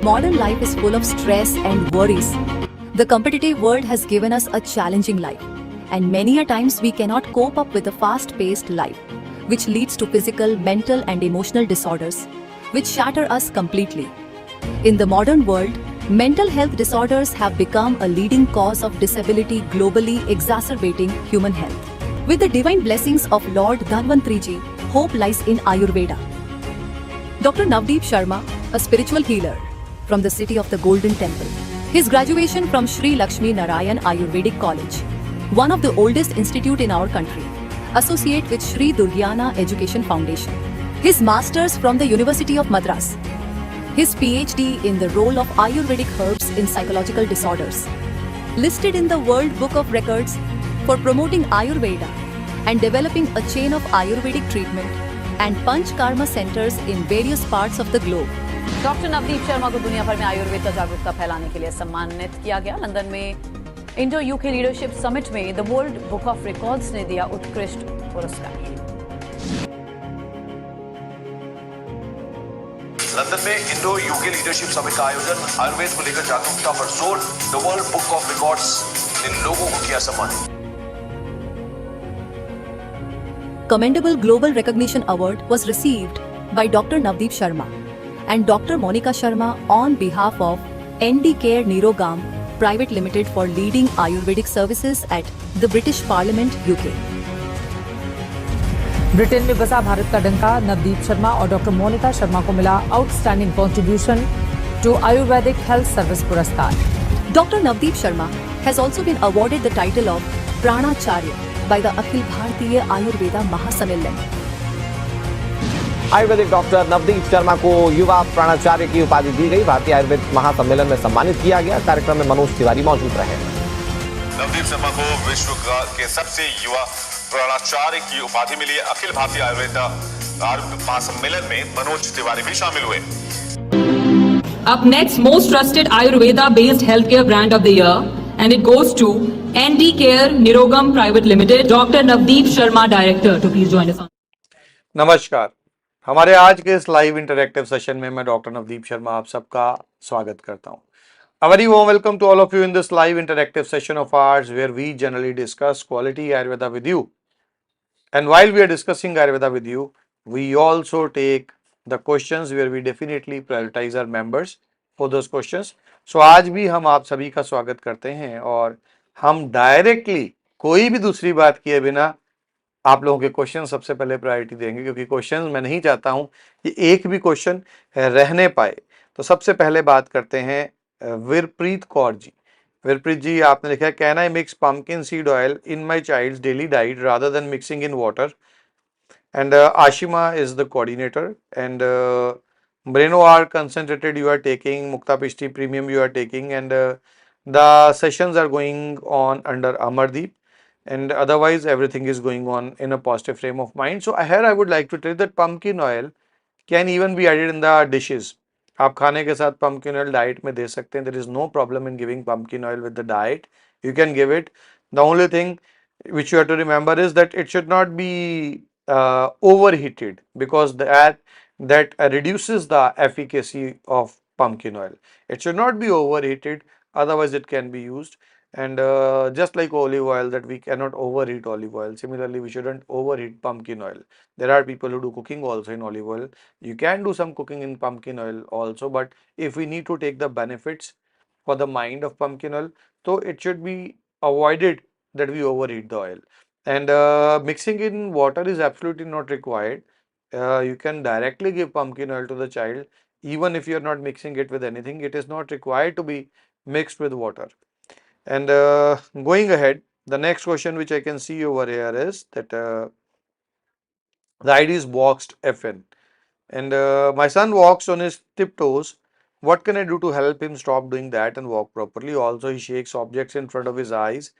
modern life is full of stress and worries. The competitive world has given us a challenging life, and many a times we cannot cope up with a fast-paced life, which leads to physical, mental and emotional disorders, which shatter us completely. In the modern world, mental health disorders have become a leading cause of disability globally, exacerbating human health. With the divine blessings of Lord Dhanvantriji, hope lies in Ayurveda. Dr. Navdeep Sharma, a spiritual healer from the city of the Golden Temple. His graduation from Sri Lakshmi Narayan Ayurvedic College, one of the oldest institute in our country, associate with Sri Durgyana Education Foundation. His masters from the University of Madras. His PhD in the role of Ayurvedic herbs in psychological disorders. Listed in the World Book of Records for promoting Ayurveda and developing a chain of Ayurvedic treatment and Panch Karma centers in various parts of the globe. Doctor Navdeep Sharma को दुनिया भर में आयुर्वेद का जागरूकता फैलाने के लिए सम्मानित किया गया। लंदन में इंडो यूके लीडरशिप समिट में the world book of records ने दिया उत्कृष्ट पुरस्कार। लंदन में इंडो यूके लीडरशिप समिट का आयोजन, आयुर्वेद को लेकर जागरूकता पर जोर, the world book of records ने लोगों को किया सम्मानित। Commendable Global Recognition Award was received by Dr. Navdeep Sharma and Dr. Monica Sharma on behalf of ND Care Nirogam Private Limited for leading Ayurvedic services at the British Parliament, UK. Britain में बसा भारत का डंका, नवदीप शर्मा और doctor Monika Sharma को मिला outstanding contribution to Ayurvedic health service पुरस्कार। Dr. Navdeep Sharma has also been awarded the title of Pranacharya by the Akhil Bharatiya Ayurveda Mahasammellan. Ayurvedic doctor Navdeep Sharma को युवा प्राणाचार्य की उपाधि दी गई। भारतीय आयुर्वेद महासम्मेलन में सम्मानित किया गया। कार्यक्रम में मनोज तिवारी मौजूद रहे। नवदीप शर्मा को विश्व के सबसे युवा प्राणाचार्य की उपाधि मिली है। अखिल भारतीय आयुर्वेद महासम्मेलन में मनोज तिवारी भी शामिल हुए। Up next, most trusted Ayurveda based healthcare brand of the year, and it goes to ND Care Nirogam Private Limited. Dr. Navdeep Sharma, Director, to please join us on. नमस्कार, हमारे आज के इस लाइव इंटरैक्टिव सेशन में मैं doctor Navdeep Sharma आप सबका स्वागत करता हूं। A very warm welcome to all of you in this live interactive session of ours where we generally discuss quality Ayurveda with you. And while we are discussing Ayurveda with you, we also take the questions where we definitely prioritize our members for those questions. So आज भी हम आप सभी का स्वागत करते हैं और हम डायरेक्टली कोई भी दूसरी बात किए बिना आप लोगों के क्वेश्चन सबसे पहले प्रायोरिटी देंगे, क्योंकि क्वेश्चन मैं नहीं चाहता हूं कि एक भी क्वेश्चन रहने पाए। तो सबसे पहले बात करते हैं वीरप्रीत कौर जी। वीरप्रीत जी, आपने लिखा है, can I mix pumpkin seed oil in my child's daily diet rather than mixing in water? And Ashima is the coordinator, and Breno concentrated you are taking, Mukta Pishti Premium you are taking, and the sessions are going on under Amardeep, and otherwise everything is going on in a positive frame of mind. So here I would like to tell that pumpkin oil can even be added in the dishes. आप खाने के साथ pumpkin oil diet में दे सकते हैं. There is no problem in giving pumpkin oil with the diet. You can give it. The only thing which you have to remember is that it should not be overheated, because that reduces the efficacy of pumpkin oil. It should not be overheated, otherwise it can be used. And just like olive oil, that we cannot overheat olive oil, similarly we shouldn't overheat pumpkin oil. There are people who do cooking also in olive oil. You can do some cooking in pumpkin oil also, but if we need to take the benefits for the mind of pumpkin oil, so it should be avoided that we overheat the oil. And mixing in water is absolutely not required. You can directly give pumpkin oil to the child, even if you are not mixing it with anything. It is not required to be mixed with water. And going ahead, the next question which I can see over here is that the ID is boxed FN, and my son walks on his tiptoes. What can I do to help him stop doing that and walk properly? Also, he shakes objects in front of his eyes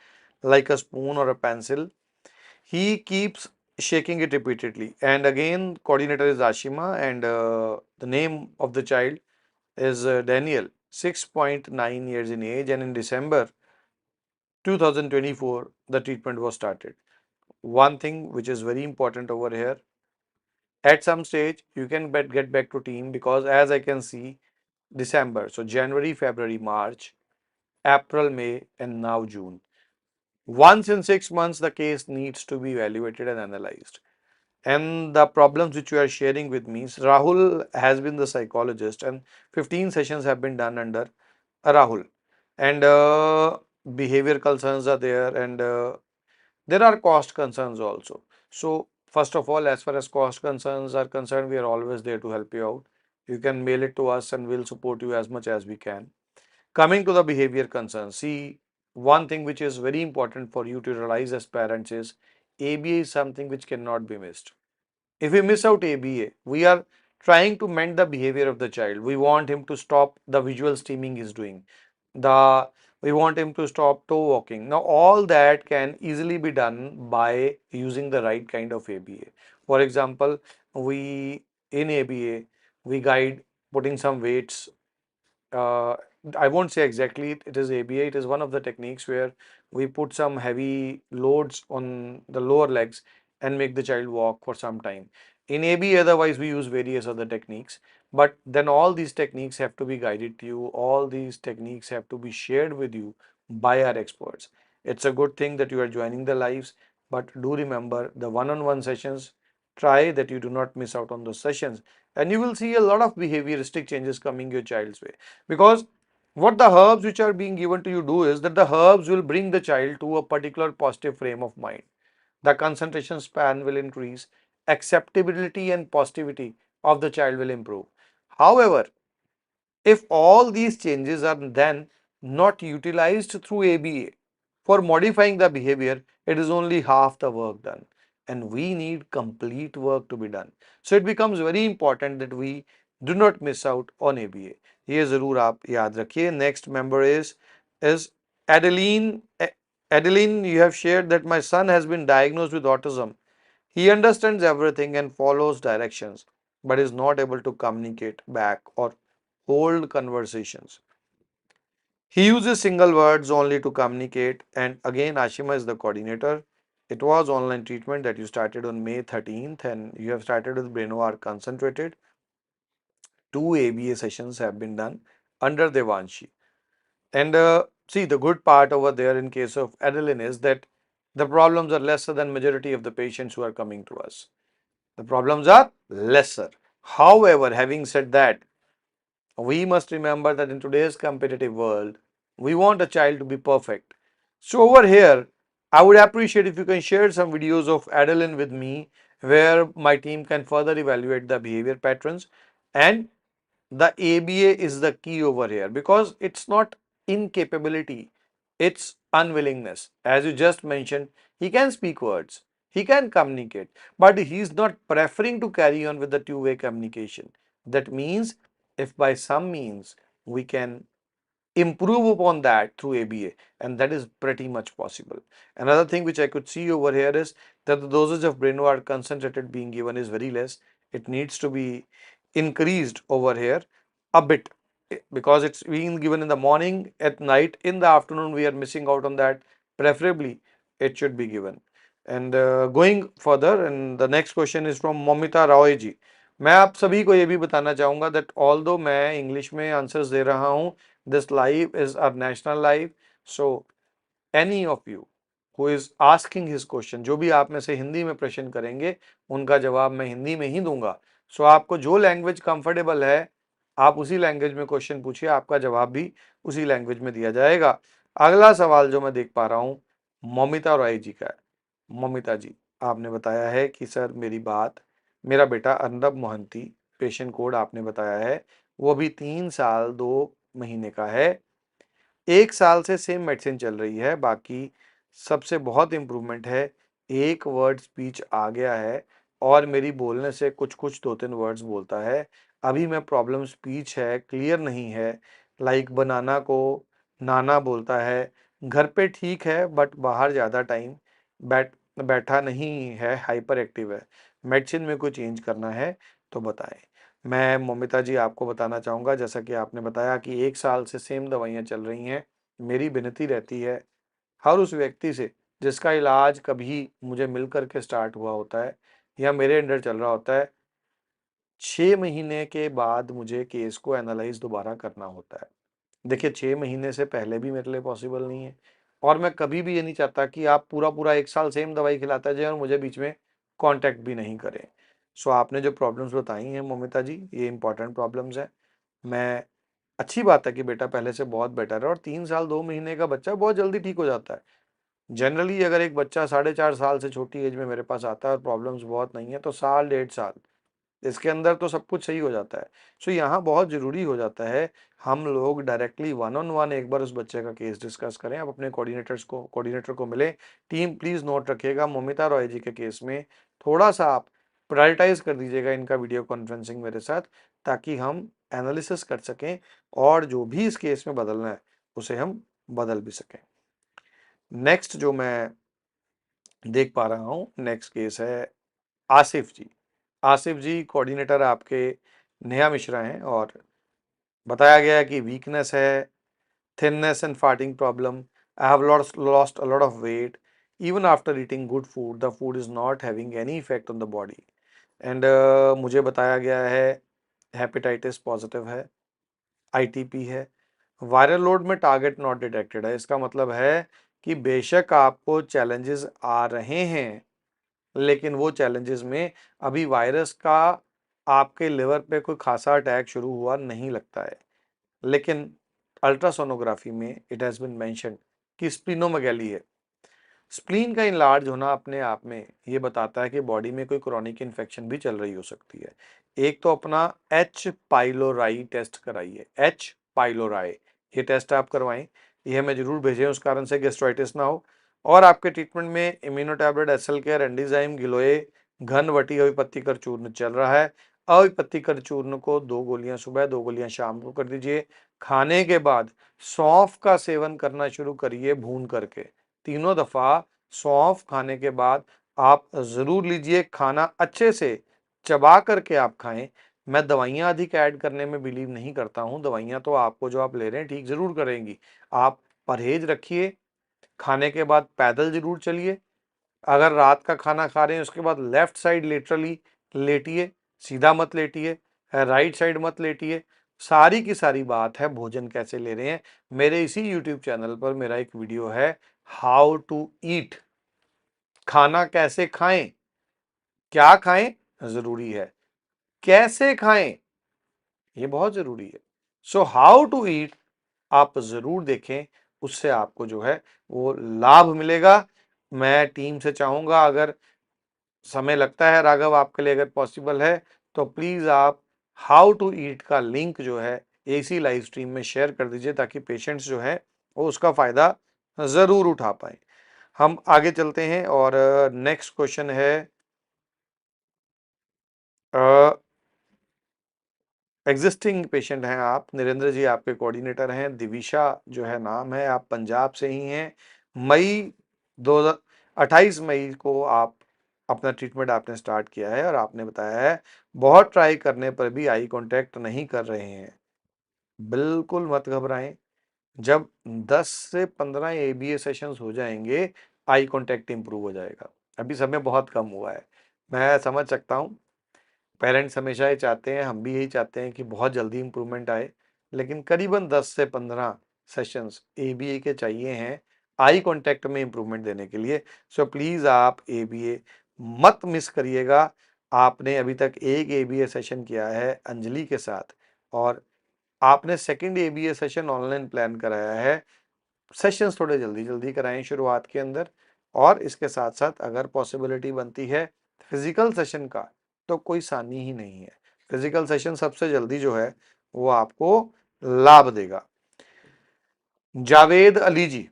like a spoon or a pencil. He keeps shaking it repeatedly. And again, coordinator is Ashima, and the name of the child is Daniel, 6.9 years in age, and in December 2024 the treatment was started. One thing which is very important over here, at some stage you can get back to team, because as I can see December. So January, February, March, April, May, and now June. Once in 6 months, the case needs to be evaluated and analyzed. And the problems which you are sharing with me, Rahul has been the psychologist, and 15 sessions have been done under Rahul. And behavior concerns are there, and there are cost concerns also. So, first of all, as far as cost concerns are concerned, we are always there to help you out. You can mail it to us and we'll support you as much as we can. Coming to the behavior concerns, see, one thing which is very important for you to realize as parents is ABA is something which cannot be missed. If we miss out ABA, we are trying to mend the behavior of the child. We want him to stop the visual streaming he's doing. The we want him to stop toe walking. Now all that can easily be done by using the right kind of ABA. For example, we in ABA we guide putting some weights. uh, I won't say exactly it is ABA. It is one of the techniques where we put some heavy loads on the lower legs and make the child walk for some time. In ABA, otherwise, we use various other techniques. But then all these techniques have to be guided to you. All these techniques have to be shared with you by our experts. It's a good thing that you are joining the lives, but do remember the one-on-one sessions. Try that you do not miss out on those sessions, and you will see a lot of behavioristic changes coming your child's way. Because what the herbs which are being given to you do is that the herbs will bring the child to a particular positive frame of mind. The concentration span will increase, acceptability and positivity of the child will improve. However, if all these changes are then not utilized through ABA for modifying the behavior, it is only half the work done, and we need complete work to be done. So it becomes very important that we do not miss out on ABA. ये जरूर आप याद रखिए. Next member is Adeline. Adeline, you have shared that my son has been diagnosed with autism. He understands everything and follows directions, but is not able to communicate back or hold conversations. He uses single words only to communicate. And again, Ashima is the coordinator. It was online treatment that you started on May 13th, and you have started with Brainware Concentrated. 2 ABA sessions have been done under Devanshi. And see, the good part over there in case of Adeline is that the problems are lesser than majority of the patients who are coming to us. The problems are lesser. However, having said that, we must remember that in today's competitive world, we want a child to be perfect. So over here, I would appreciate if you can share some videos of Adeline with me where my team can further evaluate the behavior patterns. And the ABA is the key over here, because it's not incapability, it's unwillingness. As you just mentioned, he can speak words, he can communicate, but he's not preferring to carry on with the two-way communication. That means if by some means we can improve upon that through ABA, and that is pretty much possible. Another thing which I could see over here is that the dosage of Brainware concentrated being given is very less. It needs to be increased over here a bit, because it's being given in the morning, at night, in the afternoon we are missing out on that. Preferably it should be given. And going further, and the next question is from Momita Roy ji. मैं आप सभी को ये भी बताना चाहूँगा that although मैं English में आंसर्स दे रहा हूँ, this live is our national live. So any of you who is asking his question, जो भी आप में से हिंदी में प्रश्न करेंगे उनका जवाब मैं हिंदी में ही दूंगा. सो आपको जो लैंग्वेज कंफर्टेबल है आप उसी लैंग्वेज में क्वेश्चन पूछिए, आपका जवाब भी उसी लैंग्वेज में दिया जाएगा. अगला सवाल जो मैं देख पा रहा हूँ मोमिता रॉय जी का है. मोमिता जी, आपने बताया है कि सर मेरा बेटा अर्नब मोहंती, पेशेंट कोड आपने बताया है, वो अभी 3 साल 2 महीने का है. 1 साल से सेम मेडिसिन चल रही है, बाकी सबसे बहुत इम्प्रूवमेंट है. एक वर्ड स्पीच आ गया है और मेरी बोलने से कुछ 2-3 वर्ड्स बोलता है. अभी मैं प्रॉब्लम स्पीच है, क्लियर नहीं है. लाइक बनाना को नाना बोलता है. घर पे ठीक है बट बाहर ज़्यादा टाइम बैठा नहीं है, हाइपर एक्टिव है. मेडिसिन में कोई चेंज करना है तो बताएं. मैं मोमिता जी आपको बताना चाहूँगा, जैसा कि आपने बताया कि 1 साल से सेम दवाइयाँ चल रही हैं. मेरी विनती रहती है हर उस व्यक्ति से जिसका इलाज कभी मुझे मिल कर के स्टार्ट हुआ होता है या मेरे अंडर चल रहा होता है, 6 महीने के बाद मुझे केस को एनालाइज दोबारा करना होता है। देखिए 6 महीने से पहले भी मेरे लिए पॉसिबल नहीं है और मैं कभी भी ये नहीं चाहता कि आप पूरा-पूरा 1 साल सेम दवाई खिलाते जाएँ और मुझे बीच में कॉन्टैक्ट भी नहीं करें। सो आपने जो प्रॉब्लम्स बताई हैं मोमिता जी, ये इम्पोर्टेंट प्रॉब्लम्स हैं। मैं अच्छी बात है कि बेटा पहले से बहुत बेटर है और 3 साल 2 महीने का बच्चा बहुत जल्दी ठीक हो जाता है। जनरली अगर एक बच्चा 4.5 साल से छोटी एज में मेरे पास आता है और प्रॉब्लम्स बहुत नहीं है तो साल, 1.5 साल इसके अंदर तो सब कुछ सही हो जाता है। सो यहाँ बहुत ज़रूरी हो जाता है हम लोग डायरेक्टली वन ऑन वन एक बार उस बच्चे का केस डिस्कस करें। आप अपने कोऑर्डिनेटर को मिलें। टीम प्लीज़ नोट रखिएगा मोमिता रॉय जी के केस में थोड़ा-सा आप प्रायोरिटाइज़ कर दीजिएगा इनका वीडियो कॉन्फ्रेंसिंग मेरे साथ, ताकि हम एनालिसिस कर सकें और जो भी इस केस में बदलना है उसे हम बदल भी सकें। नेक्स्ट जो मैं देख पा रहा हूँ नेक्स्ट केस है आसिफ जी। आसिफ जी कोऑर्डिनेटर आपके नेहा मिश्रा हैं और बताया गया है कि वीकनेस है, thinness and farting problem. I have lost a lot of weight even after eating good food, the food is not having any effect on the body and मुझे बताया गया है हेपेटाइटिस पॉजिटिव है, आईटीपी है, viral load में target not detected है। इसका मतलब है कि बेशक आपको चैलेंजेस आ रहे हैं लेकिन वो चैलेंजेस में अभी वायरस का आपके लिवर पे कोई खासा अटैक शुरू हुआ नहीं लगता है। लेकिन अल्ट्रासोनोग्राफी में इट हैज़ बीन मेंशन्ड कि स्प्लीनोमेगैली है। स्प्लीन का इनलार्ज होना अपने आप में ये बताता है कि बॉडी में कोई क्रॉनिक इन्फेक्शन भी चल रही हो सकती है। एक तो अपना एच पाइलोराई टेस्ट कराइए, एच पाइलोराई ये टेस्ट आप करवाएं, ये हमें जरूर भेजें उस कारण से गेस्ट्राइटिस ना हो। और आपके ट्रीटमेंट में immuno tablet, SL care, एंडीजाइम, giloy, घन वटी अविपत्तिकर चूर्ण चल रहा है। अविपत्तिकर चूर्ण को 2 गोलियां सुबह 2 गोलियां शाम को कर दीजिए। खाने के बाद सौंफ का सेवन करना शुरू करिए भून करके। 3 दफा सौंफ खाने के बाद आप जरूर लीजिए। खाना अच्छे से चबा करके आप खाएं। मैं दवाइयां अधिक ऐड करने में बिलीव नहीं करता हूं। दवाइयां तो आपको जो आप ले रहे हैं ठीक जरूर करेंगी। आप परहेज रखिए। खाने के बाद पैदल जरूर चलिए। अगर रात का खाना खा रहे हैं उसके बाद लेफ्ट साइड लिटरली लेटिए, सीधा मत लेटिए, राइट साइड मत लेटिए। सारी की सारी बात है भोजन कैसे ले रहे हैं। मेरे इसी यूट्यूब चैनल पर मेरा एक वीडियो है हाउ टू ईट, खाना कैसे खाएं, क्या खाएं जरूरी है, कैसे खाएं ये बहुत जरूरी है। सो हाउ टू ईट आप जरूर देखें, उससे आपको जो है वो लाभ मिलेगा। मैं टीम से चाहूंगा अगर समय लगता है राघव आपके लिए अगर पॉसिबल है तो प्लीज आप हाउ टू ईट का लिंक जो है एसी लाइव स्ट्रीम में शेयर कर दीजिए ताकि पेशेंट्स जो है वो उसका फायदा जरूर उठा पाए। हम आगे चलते हैं और नेक्स्ट क्वेश्चन है एग्जिस्टिंग पेशेंट हैं आप, नरेंद्र जी आपके कोऑर्डिनेटर हैं, दिविशा जो है नाम है, आप पंजाब से ही हैं। मई 28 मई को आप अपना ट्रीटमेंट आपने स्टार्ट किया है और आपने बताया है बहुत ट्राई करने पर भी आई कांटेक्ट नहीं कर रहे हैं। बिल्कुल मत घबराएं। जब 10 से 15 एबीए सेशंस हो जाएंगे आई कांटेक्ट इंप्रूव हो जाएगा। अभी समय बहुत कम हुआ है। मैं समझ सकता हूँ पेरेंट्स हमेशा ये चाहते हैं, हम भी यही चाहते हैं कि बहुत जल्दी इंप्रूवमेंट आए, लेकिन करीबन 10 से 15 सेशंस एबीए के चाहिए हैं आई कांटेक्ट में इंप्रूवमेंट देने के लिए। सो प्लीज आप एबीए मत मिस करिएगा। आपने अभी तक एक एबीए सेशन किया है अंजलि के साथ और आपने second ABA session online plan कराया है। सेशंस थोड़े जल्दी जल्दी कराएं शुरुआत के अंदर और इसके साथ साथ अगर पॉसिबिलिटी बनती है फिजिकल सेशन का तो कोई सानी ही नहीं है। फिजिकल सेशन सबसे जल्दी जो है वो आपको लाभ देगा। जावेद अली जी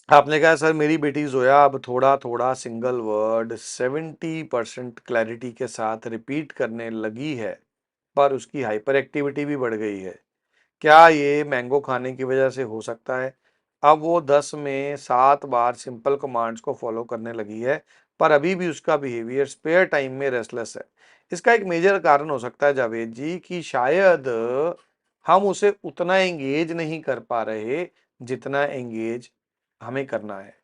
आपने कहा सर मेरी बेटी जोया अब थोड़ा थोड़ा सिंगल वर्ड 70% क्लैरिटी के साथ रिपीट करने लगी है पर उसकी हाइपर एक्टिविटी भी बढ़ गई है। क्या ये मैंगो खाने की वजह से हो सकता है? अब वो 10 में 7 बार सिंपल कमांड्स को फॉलो करने लगी है पर अभी भी उसका बिहेवियर स्पेयर टाइम में रेस्टलेस है। इसका एक मेजर कारण हो सकता है जावेद जी कि शायद हम उसे उतना एंगेज नहीं कर पा रहे जितना एंगेज हमें करना है।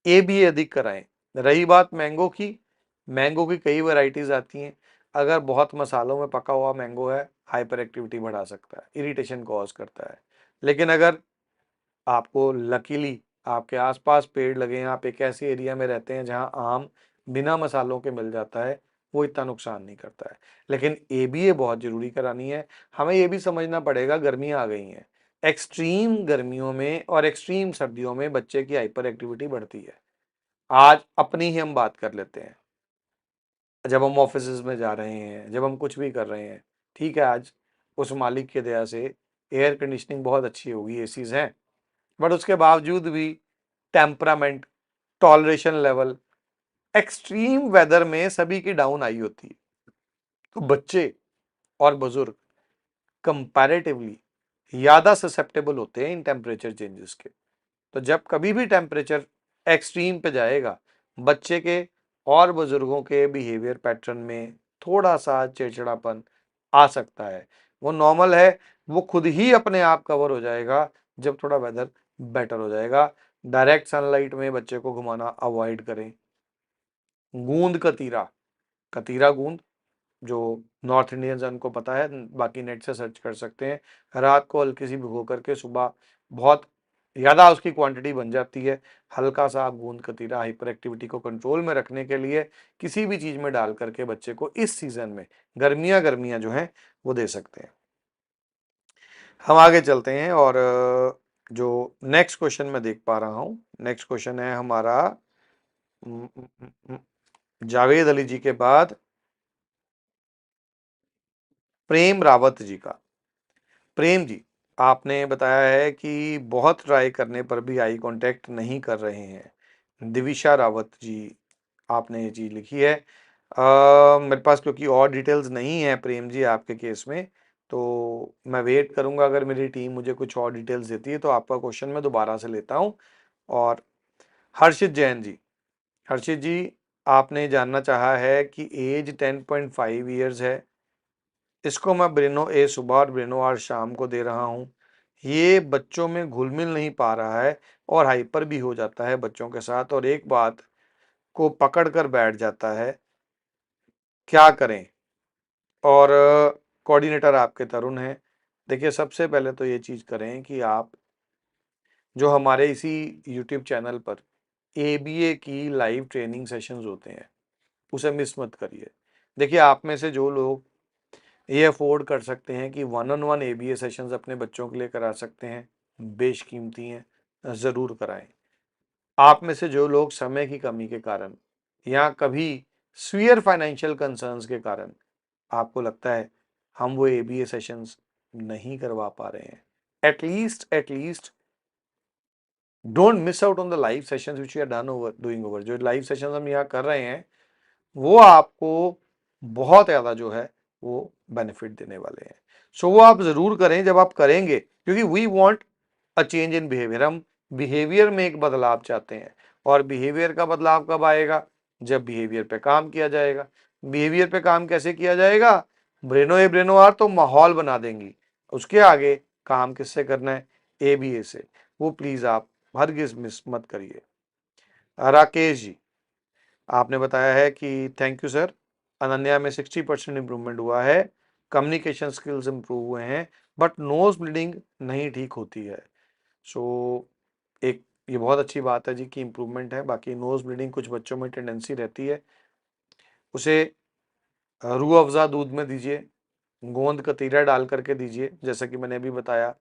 ए बी अधिक कराएं। रही बात मैंगो की, मैंगो की कई वैरायटीज आती हैं। अगर बहुत मसालों में पका हुआ मैंगो है, हाइपर एक्टिविटी बढ़ा सकता है, इरिटेशन कॉज करता है। लेकिन अगर आपको लकीली आपके आसपास पेड़ लगे हैं, आप एक ऐसे एरिया में रहते हैं जहां आम बिना मसालों के मिल जाता है, वो इतना नुकसान नहीं करता है। लेकिन एबीए बहुत जरूरी करानी है। हमें ये भी समझना पड़ेगा, गर्मियां आ गई हैं, एक्सट्रीम गर्मियों में और एक्सट्रीम सर्दियों में बच्चे की हाइपर एक्टिविटी बढ़ती है। आज अपनी ही हम बात कर लेते हैं। जब हम ऑफिस में जा रहे हैं, जब हम कुछ भी कर रहे हैं, ठीक है, आज उस मालिक की दया से एयर कंडीशनिंग बहुत अच्छी होगी, एसीज हैं, बट उसके बावजूद भी temperament, toleration level extreme weather में सभी की डाउन आई होती है। तो बच्चे और बुजुर्ग कंपैरेटिवली ज्यादा ससेप्टेबल होते हैं इन टेम्परेचर चेंजेस के। तो जब कभी भी टेम्परेचर एक्सट्रीम पे जाएगा, बच्चे के और बुजुर्गों के बिहेवियर पैटर्न में थोड़ा सा चिड़चिड़ापन आ सकता है। वो नॉर्मल है, वो खुद ही अपने आप कवर हो जाएगा जब थोड़ा वेदर बेटर हो जाएगा। डायरेक्ट सनलाइट में बच्चे को घुमाना अवॉइड करें। गूंद कतीरा, कतीरा गूंद, जो नॉर्थ इंडियंस हैं उनको पता है, बाकी नेट से सर्च कर सकते हैं। रात को हल्की सी भिगो करके सुबह बहुत ज़्यादा उसकी क्वांटिटी बन जाती है। हल्का सा आप गूंद कतीरा हाइपर एक्टिविटी को कंट्रोल में रखने के लिए किसी भी चीज़ में डाल करके बच्चे को इस सीजन में गर्मियाँ गर्मियाँ जो हैं वो दे सकते हैं। हम आगे चलते हैं और जो नेक्स्ट क्वेश्चन मैं देख पा रहा हूँ, नेक्स्ट क्वेश्चन है हमारा जावेद अली जी के बाद प्रेम रावत जी का। प्रेम जी, आपने बताया है कि बहुत ट्राई करने पर भी आई कांटेक्ट नहीं कर रहे हैं। दिविशा रावत जी, आपने ये चीज लिखी है। मेरे पास क्योंकि और डिटेल्स नहीं है प्रेम जी आपके केस में, तो मैं वेट करूंगा। अगर मेरी टीम मुझे कुछ और डिटेल्स देती है तो आपका क्वेश्चन मैं दोबारा से लेता हूं। और हर्षित जैन जी, हर्षित जी, आपने जानना चाहा है कि एज 10.5 ईयर्स है, इसको मैं ब्रेनो ए सुबह और ब्रेनो आर शाम को दे रहा हूँ। ये बच्चों में घुल मिल नहीं पा रहा है और हाइपर भी हो जाता है बच्चों के साथ और एक बात को पकड़ कर बैठ जाता है, क्या करें? और कोऑर्डिनेटर आपके तरुण हैं। देखिए, सबसे पहले तो ये चीज़ करें कि आप जो हमारे इसी यूट्यूब चैनल पर एबीए की लाइव ट्रेनिंग सेशंस होते हैं, उसे मिस मत करिए। देखिए, आप में से जो लोग ये अफोर्ड कर सकते हैं कि one on one ABA sessions अपने बच्चों के लिए करा सकते हैं, बेशकीमती हैं, ज़रूर कराएं। आप में से जो लोग समय की कमी के कारण या कभी स्वीयर फाइनेंशियल कंसर्न्स के कारण आपको लगता है हम वो एबीए सेशंस नहीं करवा पा रहे हैं, at least don't miss out on the live sessions which we are done over doing over. जो लाइव सेशंस हम यहाँ कर रहे हैं वो आपको बहुत ज़्यादा जो है वो बेनिफिट देने वाले हैं। सो वो आप ज़रूर करें जब आप करेंगे, क्योंकि we want a change in behaviour. हम बिहेवियर में एक बदलाव चाहते हैं और बिहेवियर का बदलाव कब आएगा? जब बिहेवियर पे काम किया जाएगा। बिहेवियर पे काम कैसे किया जाएगा? ब्रेनो ए ब्रेनो आर तो माहौल बना देंगी, उसके आगे काम किससे करना है? एबीए से। वो प्लीज़ आप हरगिज मिस मत करिए। राकेश जी, आपने बताया है कि थैंक यू सर, अनन्या में 60% इम्प्रूवमेंट हुआ है, कम्युनिकेशन स्किल्स इम्प्रूव हुए हैं, बट नोज ब्लीडिंग नहीं ठीक होती है। सो एक ये बहुत अच्छी बात है जी कि इम्प्रूवमेंट है। बाकी नोज ब्लीडिंग कुछ बच्चों में टेंडेंसी रहती है, उसे रूह अफ़ज़ा दूध में दीजिए, गोंद कतीरा डाल करके दीजिए, जैसा कि मैंने अभी बताया,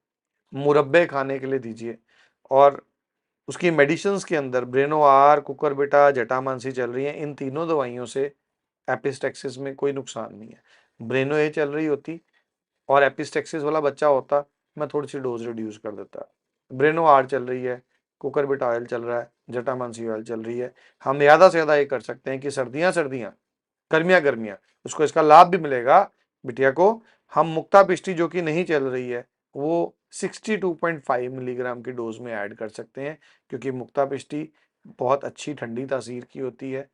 मुरब्बे खाने के लिए दीजिए। और उसकी मेडिसिन्स के अंदर ब्रेनो आर, कुकुरबिटा, जटामांसी चल रही हैं। इन तीनों दवाइयों से एपिस्टेक्सिस में कोई नुकसान नहीं है। ब्रेनो ए चल रही होती और एपिस्टेक्सिस वाला बच्चा होता, मैं थोड़ी सी डोज रिड्यूस कर देता। ब्रेनो आर चल रही है, कुकुरबिटा ऑयल चल रहा है, जटामांसी ऑयल चल रही है। हम ज़्यादा से ज़्यादा ये कर सकते हैं कि सर्दियाँ सर्दियाँ, गर्मियाँ गर्मियाँ, उसको इसका लाभ भी मिलेगा बिटिया को। हम मुक्ता पिष्टी जो कि नहीं चल रही है वो 62.5 मिलीग्राम की डोज में ऐड कर सकते हैं, क्योंकि मुक्ता पिष्टी बहुत अच्छी ठंडी तासीर की होती है,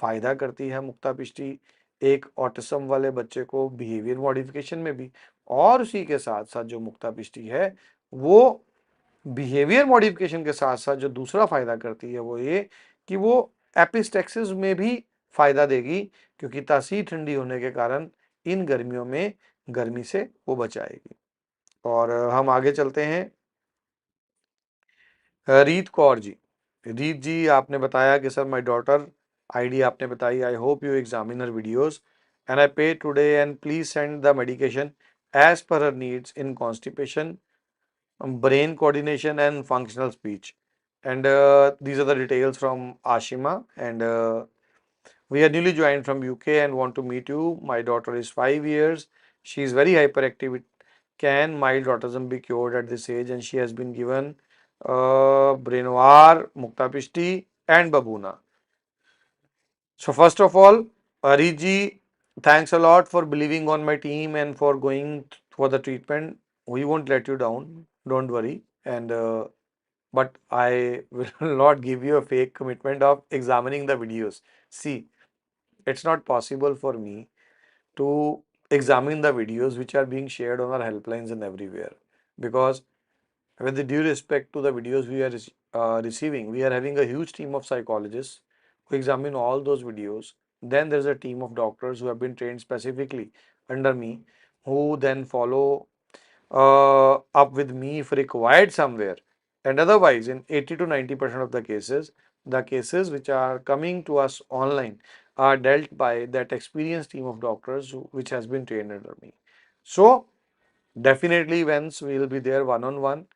फ़ायदा करती है मुक्ता पिष्टी एक ऑटिज्म वाले बच्चे को बिहेवियर मॉडिफिकेशन में भी। और उसी के साथ साथ जो मुक्ता पिष्टी है वो बिहेवियर मॉडिफिकेशन के साथ साथ जो दूसरा फ़ायदा करती है वो ये कि वो एपिस्टेक्सिस में भी फायदा देगी, क्योंकि तासीर ठंडी होने के कारण इन गर्मियों में गर्मी से वो बचाएगी। और हम आगे चलते हैं। रीत कौर जी, रीत जी आपने बताया कि सर माय डॉटर, आईडी आपने बताई, I hope you examine her videos and I pay today and please send the medication as per her needs in constipation, brain coordination and functional speech. And these are the details from Ashima. And we are newly joined from UK and want to meet you. My daughter is 5 years. She is very hyperactive. Can mild autism be cured at this age? And she has been given Brenoir, Muktapishti, and Babuna. So first of all, Ariji, thanks a lot for believing on my team and for going for the treatment. We won't let you down. Don't worry. And but I will not give you a fake commitment of examining the videos. See, it's not possible for me to examine the videos which are being shared on our helplines and everywhere, because with the due respect to the videos we are receiving, we are having a huge team of psychologists who examine all those videos. Then there's a team of doctors who have been trained specifically under me, who then follow up with me if required somewhere. And otherwise, in 80 to 90% of the cases which are coming to us online are dealt by that experienced team of doctors which has been trained under me. So, definitely, once we will be there one on one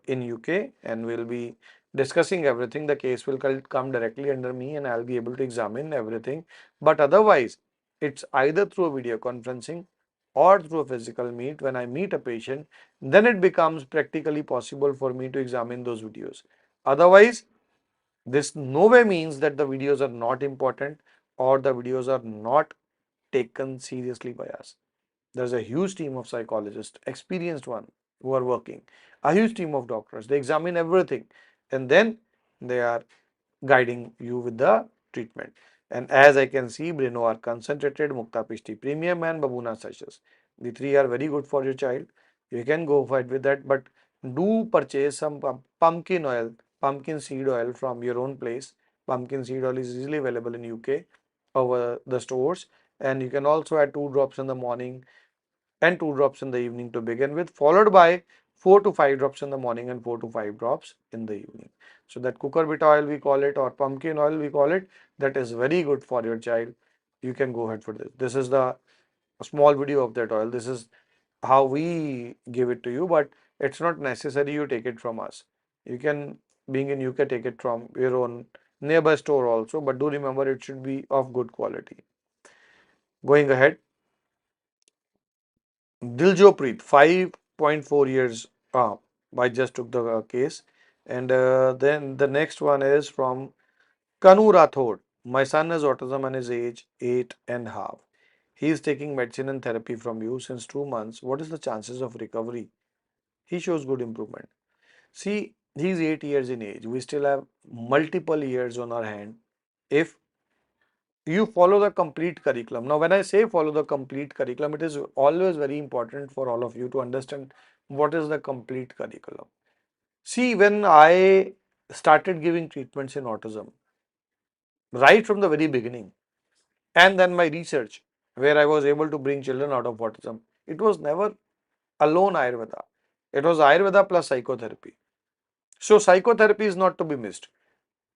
in UK and we'll be discussing everything. The case will come directly under me and I'll be able to examine everything. But otherwise, it's either through a video conferencing or through a physical meet. When I meet a patient, then it becomes practically possible for me to examine those videos. Otherwise, this no way means that the videos are not important or the videos are not taken seriously by us. There's a huge team of psychologists, experienced one, who are working, a huge team of doctors. They examine everything and then they are guiding you with the treatment. And as I can see, Brinoir concentrated, Mukta Pishti Premium, and Babuna Sachets. The three are very good for your child. You can go ahead with that, but do purchase some pumpkin oil, pumpkin seed oil from your own place. Pumpkin seed oil is easily available in UK over the stores, and you can also add 2 drops in the morning and 2 drops in the evening to begin with, followed by 4 to 5 drops in the morning and 4 to 5 drops in the evening. So that cucurbita oil we call it, or pumpkin oil we call it, that is very good for your child. You can go ahead for this. This is the small video of that oil. This is how we give it to you, but it's not necessary you take it from us. You can, being in UK, take it from your own nearby store also, but do remember it should be of good quality. Going ahead, Diljopreet, 5.4 years. I just took the case. And then the next one is from Kanu Rathod. My son has autism and is age 8.5. He is taking medicine and therapy from you since 2 months. What is the chances of recovery? He shows good improvement. See, he's 8 years in age. We still have multiple years on our hand if you follow the complete curriculum. Now, when I say follow the complete curriculum, it is always very important for all of you to understand what is the complete curriculum. See, when I started giving treatments in autism, right from the very beginning, and then my research, where I was able to bring children out of autism, it was never alone Ayurveda. It was Ayurveda plus psychotherapy. So, psychotherapy is not to be missed.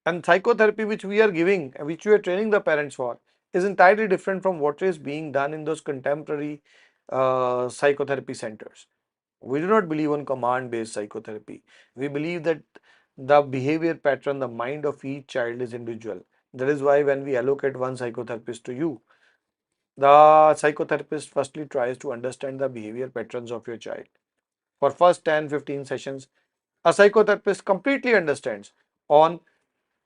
And psychotherapy which we are giving, which we are training the parents for, is entirely different from what is being done in those contemporary psychotherapy centers. We do not believe on command-based psychotherapy. We believe that the behavior pattern, the mind of each child is individual. That is why when we allocate one psychotherapist to you, the psychotherapist firstly tries to understand the behavior patterns of your child. For first 10-15 sessions, a psychotherapist completely understands on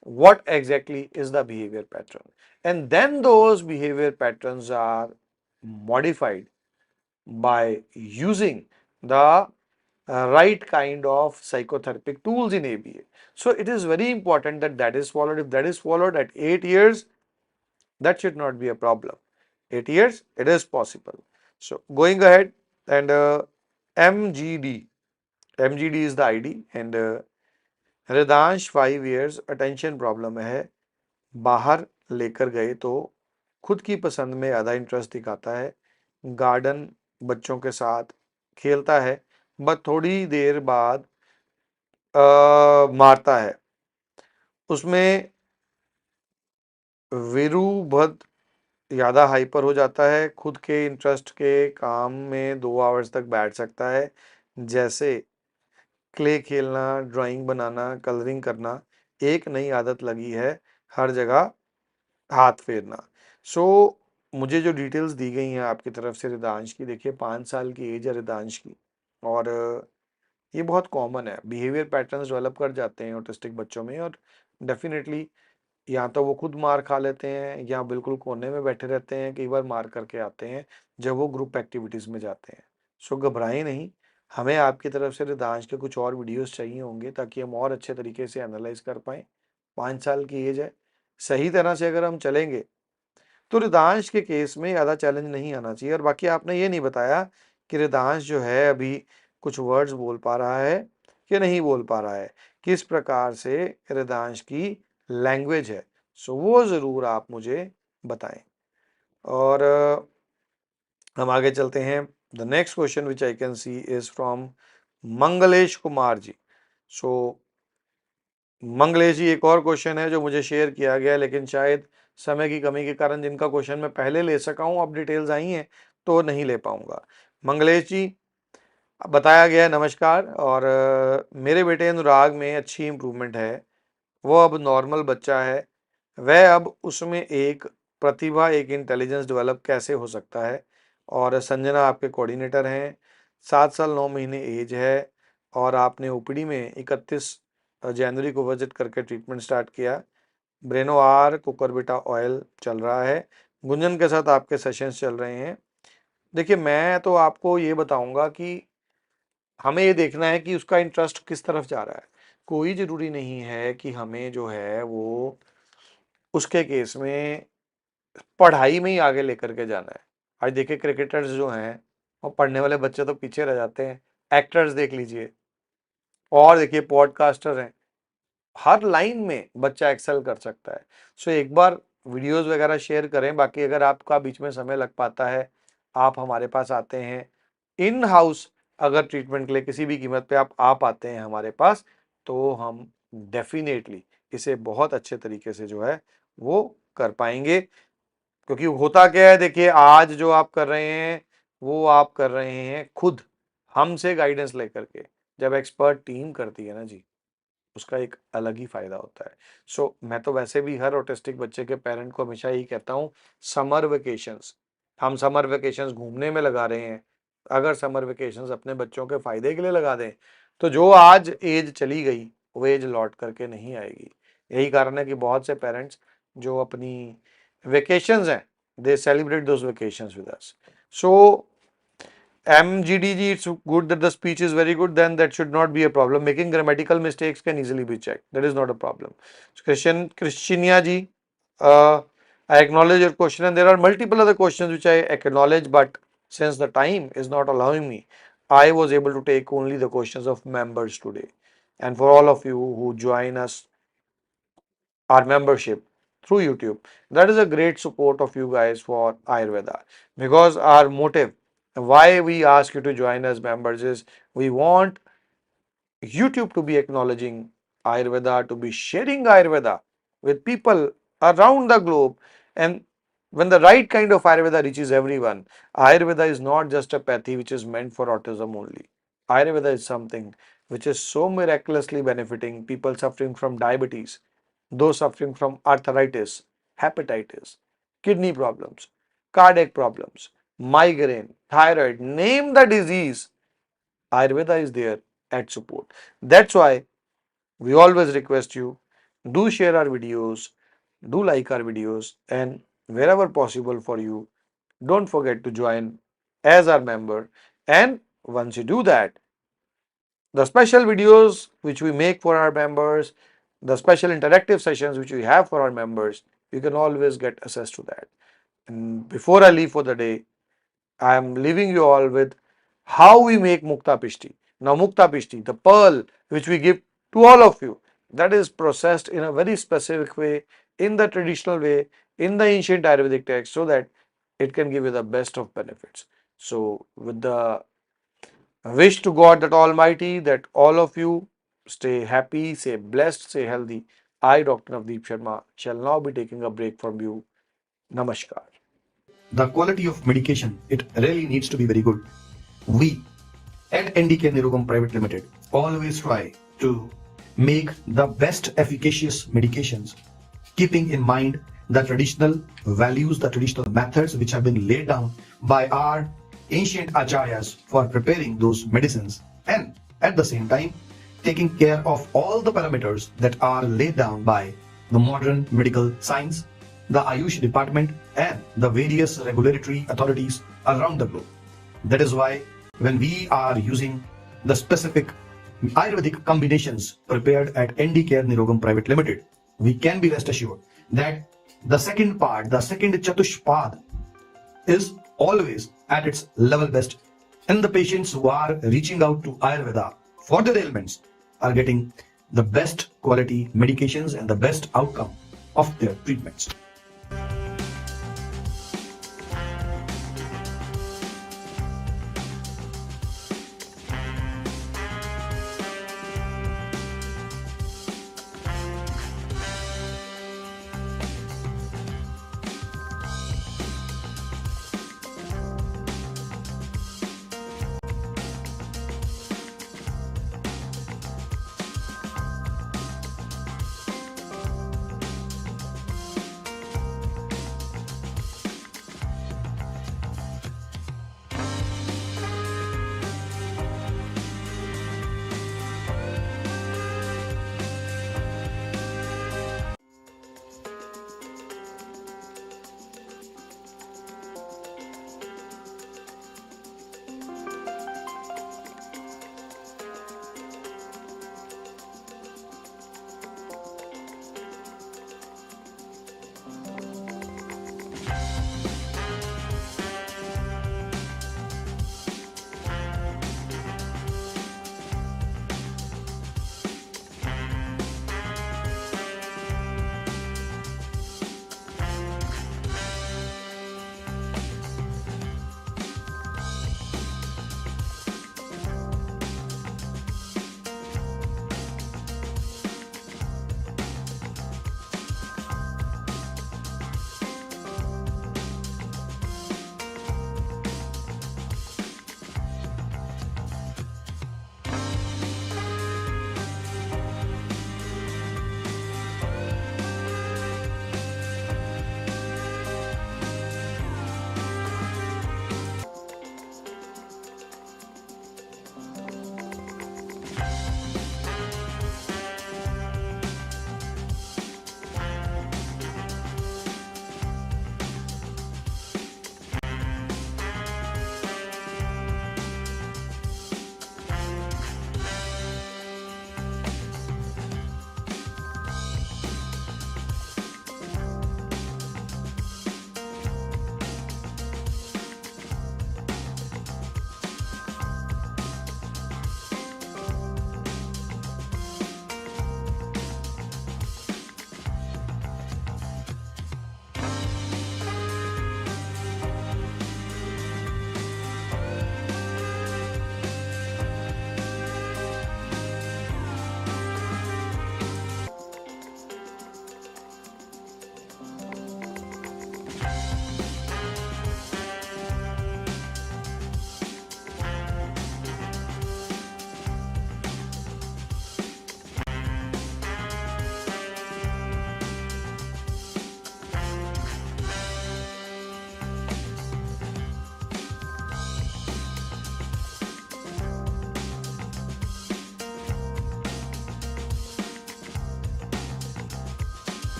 what exactly is the behavior pattern, and then those behavior patterns are modified by using the right kind of psychotherapeutic tools in ABA. So it is very important that that is followed. If that is followed at 8 years, that should not be a problem. 8 years, it is possible. So going ahead, and MGD, MGD is the ID, and Hridansh 5 years, attention problem है, बाहर लेकर गए तो खुद की पसंद में ज़्यादा इंटरेस्ट दिखाता है, गार्डन बच्चों के साथ खेलता है, बट थोड़ी देर बाद मारता है। उसमें विरूभद ज़्यादा हाइपर हो जाता है, खुद के इंटरेस्ट के काम में 2 आवर्स तक बैठ सकता है, जैसे क्ले खेलना, ड्राइंग बनाना, कलरिंग करना। एक नई आदत लगी है, हर जगह हाथ फेरना। सो मुझे जो डिटेल्स दी गई हैं आपकी तरफ से रिदांश की, देखिए 5 साल की एज है रिदांश की, और ये बहुत कॉमन है, बिहेवियर पैटर्न्स डेवलप कर जाते हैं ऑटिस्टिक बच्चों में, और डेफिनेटली या तो वो खुद मार खा लेते हैं या बिल्कुल कोने में बैठे रहते हैं, कई बार मार करके आते हैं जब वो ग्रुप एक्टिविटीज़ में जाते हैं। सो घबराएं नहीं, हमें आपकी तरफ से रिदांश के कुछ और वीडियोस चाहिए होंगे ताकि हम और अच्छे तरीके से एनालाइज कर पाएँ। 5 साल की एज है, सही तरह से अगर हम चलेंगे तो रिदांश के केस में ज़्यादा चैलेंज नहीं आना चाहिए। और बाकी आपने ये नहीं बताया कि रिदांश जो है अभी कुछ वर्ड्स बोल पा रहा है कि नहीं बोल पा रहा है, किस प्रकार से रिदांश की लैंग्वेज है, सो वो ज़रूर आप मुझे बताएं। और हम आगे चलते हैं। The next question which I can see is from Mangalesh Kumar ji. So Mangalesh ji, एक और क्वेश्चन है जो मुझे शेयर किया गया, लेकिन शायद समय की कमी के कारण जिनका क्वेश्चन मैं पहले ले सका हूँ, अब डिटेल्स आई हैं तो नहीं ले पाऊंगा। मंगलेश जी, बताया गया है नमस्कार, और मेरे बेटे अनुराग में अच्छी इम्प्रूवमेंट है, वो अब नॉर्मल बच्चा है, वह अब उसमें एक प्रतिभा, एक इंटेलिजेंस डेवलप कैसे हो सकता है। और संजना आपके कोऑर्डिनेटर हैं, 7 साल 9 महीने एज है, और आपने ओपीडी में 31 जनवरी को विजिट करके ट्रीटमेंट स्टार्ट किया। ब्रेनो आर कुकरबिटा ऑयल चल रहा है, गुंजन के साथ आपके सेशंस चल रहे हैं। देखिए, मैं तो आपको ये बताऊंगा कि हमें ये देखना है कि उसका इंटरेस्ट किस तरफ जा रहा है। कोई ज़रूरी नहीं है कि हमें जो है वो उसके केस में पढ़ाई में ही आगे लेकर के जाना है। आज देखिए क्रिकेटर्स जो हैं, और पढ़ने वाले बच्चे तो पीछे रह जाते हैं, एक्टर्स देख लीजिए, और देखिए पॉडकास्टर हैं, हर लाइन में बच्चा एक्सेल कर सकता है। सो एक बार वीडियोस वगैरह शेयर करें, बाकी अगर आपका बीच में समय लग पाता है, आप हमारे पास आते हैं इन हाउस, अगर ट्रीटमेंट के लिए किसी भी कीमत पे आप आ पाते हैं हमारे पास, तो हम डेफिनेटली इसे बहुत अच्छे तरीके से जो है वो कर पाएंगे। क्योंकि होता क्या है, देखिए आज जो आप कर रहे हैं वो आप कर रहे हैं खुद हमसे गाइडेंस लेकर के। जब एक्सपर्ट टीम करती है ना जी, उसका एक अलग ही फायदा होता है। सो मैं तो वैसे भी हर ऑटिस्टिक बच्चे के पेरेंट को हमेशा यही कहता हूँ, समर वेकेशंस, हम समर वेकेशंस घूमने में लगा रहे हैं, अगर समर वेकेशंस अपने बच्चों के फायदे के लिए लगा दें तो जो आज एज चली गई वो एज लौट करके नहीं आएगी। यही कारण है कि बहुत से पेरेंट्स जो अपनी वेकेशंस हैं, दे celebrate those vacations with us. So MGDG, it's good that the speech is very good, then that should not be a problem. Making grammatical mistakes can easily be checked. That is not a problem. So Christiania ji, I acknowledge your question, and there are multiple other questions which I acknowledge, but since the time is not allowing me, I was able to take only the questions of members today. And for all of you who join us, our membership through YouTube, that is a great support of you guys for Ayurveda, because our motive why we ask you to join as members is we want YouTube to be acknowledging Ayurveda, to be sharing Ayurveda with people around the globe. And when the right kind of Ayurveda reaches everyone, Ayurveda is not just a pathy which is meant for autism only. Ayurveda is something which is so miraculously benefiting people suffering from diabetes, those suffering from arthritis, hepatitis, kidney problems, cardiac problems, migraine, thyroid, name the disease, Ayurveda is there at support. That's why we always request you, do share our videos, do like our videos, and wherever possible for you, don't forget to join as our member. And once you do that, the special videos which we make for our members, the special interactive sessions which we have for our members, you can always get access to that. And before I leave for the day, I am leaving you all with how we make Mukta Pishti. Now, Mukta Pishti, the pearl which we give to all of you, that is processed in a very specific way in the traditional way, in the ancient Ayurvedic text, so that it can give you the best of benefits. So with the wish to God that Almighty that all of you stay happy, stay blessed, stay healthy, I, Dr. Navdeep Sharma, shall now be taking a break from you. Namaskar. The quality of medication, it really needs to be very good. We at NDK Nirogam Private Limited always try to make the best efficacious medications, keeping in mind the traditional values, the traditional methods which have been laid down by our ancient acharyas for preparing those medicines, and at the same time taking care of all the parameters that are laid down by the modern medical science, the Ayush department, and the various regulatory authorities around the globe. That is why when we are using the specific Ayurvedic combinations prepared at ND Nirogam Private Limited, we can be rest assured that the second part, the second Chatushpad, is always at its level best, and the patients who are reaching out to Ayurveda for their ailments are getting the best quality medications and the best outcome of their treatments.